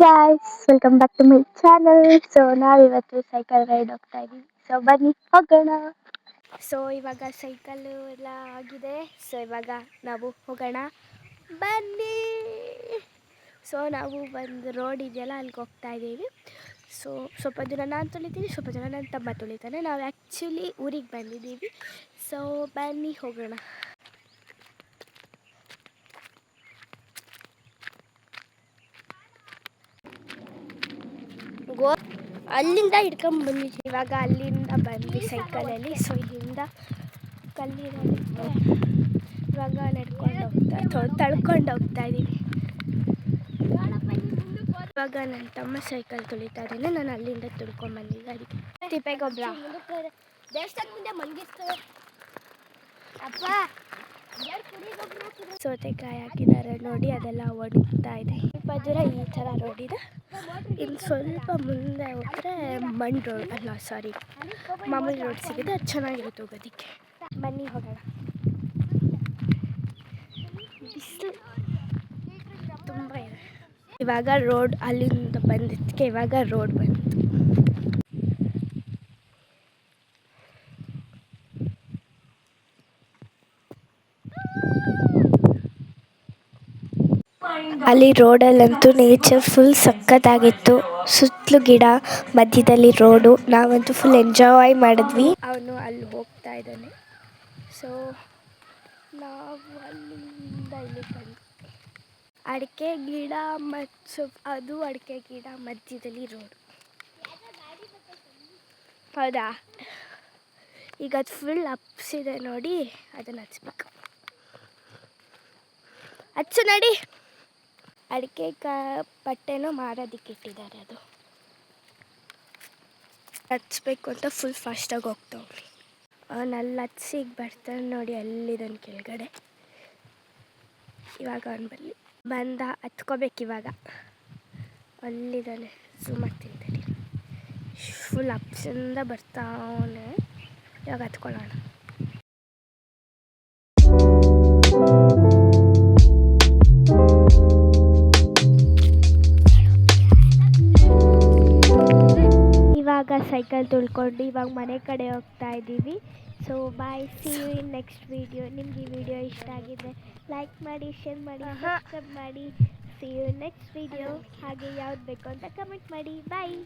Guys welcome back to my channel. So ನಾವಿವತ್ತು cycle ride ಹೋಗ್ತಾ ಇದೀವಿ. ಸೊ ಬನ್ನಿ ಹೋಗೋಣ. ಸೊ ಇವಾಗ ಸೈಕಲ್ ಎಲ್ಲ ಆಗಿದೆ. ಸೊ ಇವಾಗ ನಾವು ಹೋಗೋಣ ಬನ್ನಿ. ಸೊ ನಾವು ಒಂದು ರೋಡ್ ಇದೆಯಲ್ಲ ಅಲ್ಲಿಗೆ ಹೋಗ್ತಾ ಇದ್ದೀವಿ. ಸೊ ಸ್ವಲ್ಪ ದೂರ ನಾನು ತುಳಿತೀನಿ, ಸ್ವಲ್ಪ ದೂರ ನನ್ನ ತಮ್ಮ ತುಳಿತಾನೆ. ನಾವು ಆ್ಯಕ್ಚುಲಿ ಊರಿಗೆ ಬಂದಿದ್ದೀವಿ. ಸೊ ಬನ್ನಿ ಹೋಗೋಣ. ಅಲ್ಲಿಂದ ಹಿಡ್ಕೊಂಡು ಬಂದಿದ್ವಿ. ಇವಾಗ ಅಲ್ಲಿಂದ ಬಂದು ಸೈಕಲಲ್ಲಿ. ಸೊ ಇಲ್ಲಿಂದ ಕಲ್ಲಿರುತ್ತೆ. ಇವಾಗ ನಡ್ಕೊಂಡು ತಳ್ಕೊಂಡು ಹೋಗ್ತಾ ಇದ್ದೀವಿ. ಇವಾಗ ನನ್ನ ತಮ್ಮ ಸೈಕಲ್ ತುಳಿತಾ ಇದ್ದಾನೆ. ನಾನು ಅಲ್ಲಿಂದ ತುಳ್ಕೊಂಡು ಬಂದಿದ್ದೆ. ಅದಕ್ಕೆ ತಿಪ್ಪೇಗೊಬ್ಬರ ದೇವಸ್ಥಾನ ಮುಂದೆ ಮಲಗಿರ್ತವೆ ಅಪ್ಪ. ಸೌತೆಕಾಯಿ ಹಾಕಿದ್ದಾರೆ ನೋಡಿ, ಅದೆಲ್ಲ ಒಣಗ್ತಾ ಇದೆ. ಸ್ವಲ್ಪ ದೂರ ಈ ಥರ ರೋಡ್ ಇದೆ. ಇನ್ನು ಸ್ವಲ್ಪ ಮುಂದೆ ಹೋದರೆ ಮಣ್ಣು ರೋಡ್ ಮಾಮೂಲಿ ರೋಡ್ ಸಿಗುತ್ತೆ. ಅದು ಚೆನ್ನಾಗಿರುತ್ತೆ ಹೋಗೋದಕ್ಕೆ. ಬನ್ನಿ ಹೋಗೋಣ. ಬಿಸಿಲು ತುಂಬ ಇದೆ. ಇವಾಗ ರೋಡ್ ಅಲ್ಲಿಂದ ಬಂದಿದ್ದಕ್ಕೆ ಇವಾಗ ರೋಡ್ ಬಂತು. ಅಲ್ಲಿ ರೋಡಲ್ಲಂತೂ ನೇಚರ್ ಫುಲ್ ಸಖತ್ತಾಗಿತ್ತು. ಸುತ್ತಲೂ ಗಿಡ, ಮಧ್ಯದಲ್ಲಿ ರೋಡು. ನಾವಂತೂ ಫುಲ್ ಎಂಜಾಯ್ ಮಾಡಿದ್ವಿ. ಅವನು ಅಲ್ಲಿ ಹೋಗ್ತಾ ಇದ್ದಾನೆ. ಸೊ ನಾವು ಅಲ್ಲಿಂದ ಇಲ್ಲಿ ಬಂದ್ವಿ. ಅಡಿಕೆ ಗಿಡ ಮತ್ತು ಅದು ಅಡಿಕೆ ಗಿಡ ಮಧ್ಯದಲ್ಲಿ ರೋಡು. ಹೌದಾ, ಈಗ ಅದು ಫುಲ್ ಅಪ್ಸಿದೆ ನೋಡಿ, ಅದನ್ನು ಹಚ್ಬೇಕು. ಹಚ್ಚು ನಡಿ. ಅಡಿಕೆ ಪಟ್ಟೆನೂ ಮಾರೋದಕ್ಕೆ ಇಟ್ಟಿದ್ದಾರೆ. ಅದು ಹಚ್ಬೇಕು ಅಂತ ಫುಲ್ ಫಾಸ್ಟಾಗಿ ಹೋಗ್ತಾವೆ. ಅವನಲ್ಲಿ ಹಚ್ಚಿಗೆ ಬರ್ತಾನೆ ನೋಡಿ, ಅಲ್ಲಿದ್ದಾನೆ ಕೆಳಗಡೆ. ಇವಾಗ ಅವನು ಬಂದ ಹತ್ಕೋಬೇಕು. ಇವಾಗ ಅಲ್ಲಿದ್ದಾನೆ, ಝೂಮ್ ಮಾಡ್ತಿದ್ದಾನೆ. ಫುಲ್ ಅಪ್ಸಿಂದ ಬರ್ತಾವನೆ. ಇವಾಗ ಹತ್ಕೊಳ್ಳೋಣ. ಇವಾಗ ಸೈಕಲ್ ತುಳ್ಕೊಂಡು ಇವಾಗ ಮನೆ ಕಡೆ ಹೋಗ್ತಾ ಇದ್ದೀವಿ. So bye, see you in next video. ನಿಮ್ಗೆ ಈ ವಿಡಿಯೋ ಇಷ್ಟ ಆಗಿದ್ರೆ ಲೈಕ್ ಮಾಡಿ, ಶೇರ್ ಮಾಡಿ, ಸಬ್ಸ್ಕ್ರೈಬ್ ಮಾಡಿ. See you next video. ಹಾಗೆ ಯಾವ್ದು ಬೇಕು ಅಂತ ಕಮೆಂಟ್ ಮಾಡಿ. ಬಾಯ್.